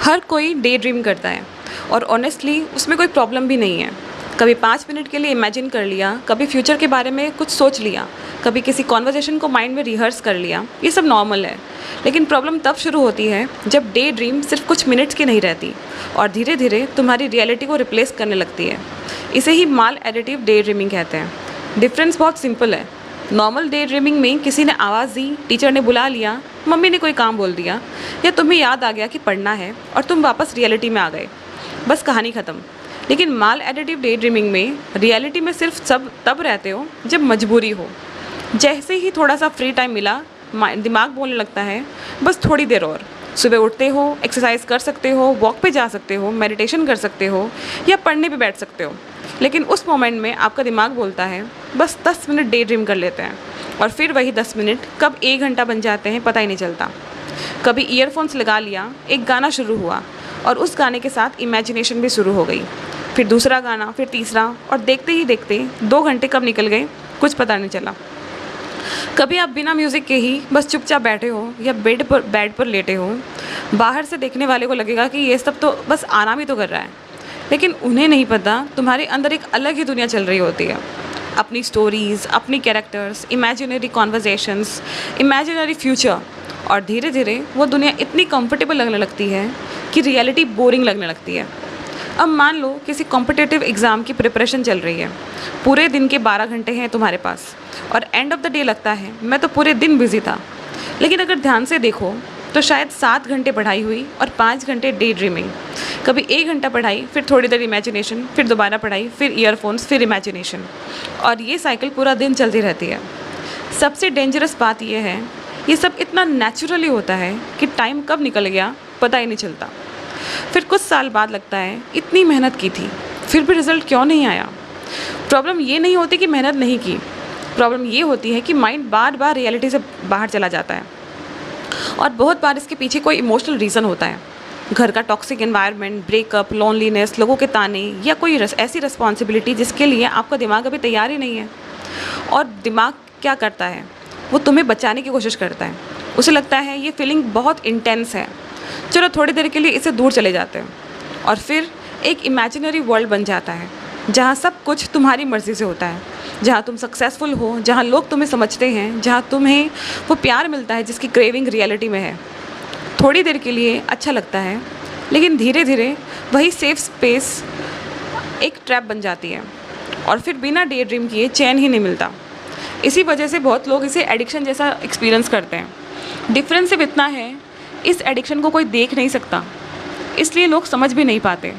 हर कोई day dream करता है और ऑनेस्टली उसमें कोई प्रॉब्लम भी नहीं है। कभी 5 मिनट के लिए इमेजिन कर लिया, कभी फ्यूचर के बारे में कुछ सोच लिया, कभी किसी कॉन्वर्जेशन को माइंड में रिहर्स कर लिया, ये सब नॉर्मल है। लेकिन प्रॉब्लम तब शुरू होती है जब डे ड्रीम सिर्फ कुछ मिनट्स की नहीं रहती और धीरे धीरे तुम्हारी रियलिटी को रिप्लेस करने लगती है। इसे ही माल एडिटिव डे ड्रीमिंग कहते हैं। डिफरेंस बहुत सिंपल है। नॉर्मल डे ड्रीमिंग में किसी ने आवाज़ दी, टीचर ने बुला लिया, मम्मी ने कोई काम बोल दिया या तुम्हें याद आ गया कि पढ़ना है और तुम वापस रियलिटी में आ गए, बस कहानी ख़त्म। लेकिन माल एडिटिव डे ड्रीमिंग में रियलिटी में सिर्फ सब तब रहते हो जब मजबूरी हो। जैसे ही थोड़ा सा फ्री टाइम मिला, दिमाग बोलने लगता है बस थोड़ी देर और। सुबह उठते हो, एक्सरसाइज कर सकते हो, वॉक पे जा सकते हो, मेडिटेशन कर सकते हो या पढ़ने पे बैठ सकते हो। लेकिन उस मोमेंट में आपका दिमाग बोलता है बस 10 मिनट डे ड्रीम कर लेते हैं, और फिर वही 10 मिनट कब 1 घंटा बन जाते हैं पता ही नहीं चलता। कभी ईयरफोन्स लगा लिया, एक गाना शुरू हुआ और उस गाने के साथ इमेजिनेशन भी शुरू हो गई, फिर दूसरा गाना, फिर तीसरा, और देखते ही देखते 2 घंटे कब निकल गए कुछ पता नहीं चला। कभी आप बिना म्यूज़िक के ही बस चुपचाप बैठे हो या बेड पर लेटे हो। बाहर से देखने वाले को लगेगा कि ये सब तो बस आराम ही तो कर रहा है, लेकिन उन्हें नहीं पता तुम्हारे अंदर एक अलग ही दुनिया चल रही होती है। अपनी स्टोरीज़, अपनी characters, imaginary conversations, imaginary future, और धीरे धीरे वो दुनिया इतनी कंफर्टेबल लगने लगती है कि रियलिटी बोरिंग लगने लगती है। अब मान लो किसी कॉम्पिटिटिव एग्ज़ाम की प्रिपरेशन चल रही है, पूरे दिन के 12 घंटे हैं तुम्हारे पास और एंड ऑफ द डे लगता है मैं तो पूरे दिन बिजी था। लेकिन अगर ध्यान से देखो तो शायद 7 घंटे पढ़ाई हुई और 5 घंटे डे ड्रीमिंग। कभी 1 घंटा पढ़ाई, फिर थोड़ी देर इमेजिनेशन, फिर दोबारा पढ़ाई, फिर ईयरफोन्स, फिर इमेजिनेशन, और ये साइकिल पूरा दिन चलती रहती है। सबसे डेंजरस बात यह है, ये सब इतना नेचुरली होता है कि टाइम कब निकल गया पता ही नहीं चलता। फिर कुछ साल बाद लगता है इतनी मेहनत की थी, फिर भी रिज़ल्ट क्यों नहीं आया। प्रॉब्लम ये नहीं होती कि मेहनत नहीं की, प्रॉब्लम ये होती है कि माइंड बार बार रियलिटी से बाहर चला जाता है, और बहुत बार इसके पीछे कोई इमोशनल रीज़न होता है। घर का टॉक्सिक एनवायरनमेंट, ब्रेकअप, लोनलीनेस, लोगों के ताने, या कोई ऐसी रिस्पॉन्सिबिलिटी जिसके लिए आपका दिमाग अभी तैयार ही नहीं है। और दिमाग क्या करता है, वो तुम्हें बचाने की कोशिश करता है। उसे लगता है ये फीलिंग बहुत इंटेंस है, चलो थोड़ी देर के लिए इससे दूर चले जाते हैं, और फिर एक इमेजिनरी वर्ल्ड बन जाता है जहाँ सब कुछ तुम्हारी मर्ज़ी से होता है, जहाँ तुम सक्सेसफुल हो, जहाँ लोग तुम्हें समझते हैं, जहाँ तुम्हें वो प्यार मिलता है जिसकी क्रेविंग रियलिटी में है। थोड़ी देर के लिए अच्छा लगता है, लेकिन धीरे धीरे वही सेफ स्पेस एक ट्रैप बन जाती है, और फिर बिना डे ड्रीम किए चैन ही नहीं मिलता। इसी वजह से बहुत लोग इसे एडिक्शन जैसा एक्सपीरियंस करते हैं। डिफरेंस सिर्फ इतना है, इस एडिक्शन को कोई देख नहीं सकता, इसलिए लोग समझ भी नहीं पाते।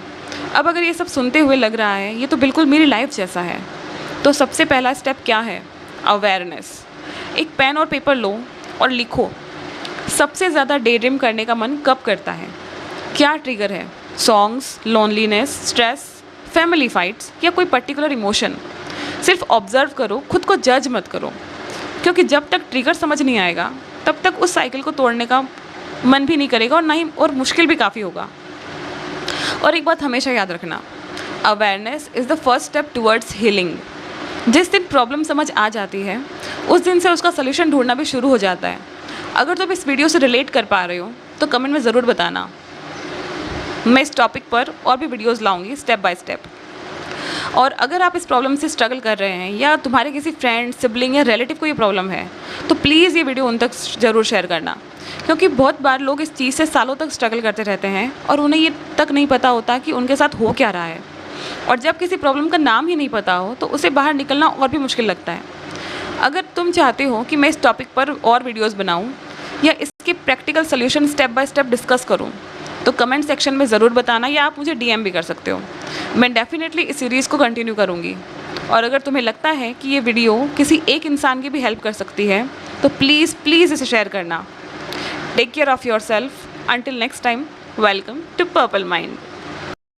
अब अगर ये सब सुनते हुए लग रहा है ये तो बिल्कुल मेरी लाइफ जैसा है, तो सबसे पहला स्टेप क्या है? अवेयरनेस। एक पेन और पेपर लो और लिखो, सबसे ज़्यादा डे ड्रीम करने का मन कब करता है? क्या ट्रिगर है? Songs, loneliness, stress, family fights, या कोई पर्टिकुलर इमोशन? सिर्फ ऑब्जर्व करो, खुद को जज मत करो, क्योंकि जब तक ट्रिगर समझ नहीं आएगा तब तक उस साइकिल को तोड़ने का मन भी नहीं करेगा, और मुश्किल भी काफ़ी होगा। और एक बात हमेशा याद रखना, awareness is the first step towards healing. जिस दिन प्रॉब्लम समझ आ जाती है उस दिन से उसका सलूशन ढूंढना भी शुरू हो जाता है। अगर तुम इस वीडियो से रिलेट कर पा रहे हो तो कमेंट में ज़रूर बताना। मैं इस टॉपिक पर और भी वीडियोज़ लाऊंगी स्टेप बाय स्टेप। और अगर आप इस प्रॉब्लम से स्ट्रगल कर रहे हैं, या तुम्हारे किसी फ्रेंड, सिबलिंग या रिलेटिव को ये प्रॉब्लम है, तो प्लीज़ ये वीडियो उन तक ज़रूर शेयर करना, क्योंकि बहुत बार लोग इस चीज़ से सालों तक स्ट्रगल करते रहते हैं और उन्हें ये तक नहीं पता होता कि उनके साथ हो क्या रहा है। और जब किसी प्रॉब्लम का नाम ही नहीं पता हो तो उसे बाहर निकलना और भी मुश्किल लगता है। अगर तुम चाहते हो कि मैं इस टॉपिक पर और वीडियोज़ बनाऊँ या इसके practical solution step by step discuss करूँ, तो कमेंट सेक्शन में ज़रूर बताना, या आप मुझे DM भी कर सकते हो। मैं डेफिनेटली इस सीरीज़ को कंटिन्यू करूँगी। और अगर तुम्हें लगता है कि ये वीडियो किसी एक इंसान की भी हेल्प कर सकती है तो प्लीज़ प्लीज़ इसे शेयर करना। Take care of yourself. Until next time, welcome to purple mind.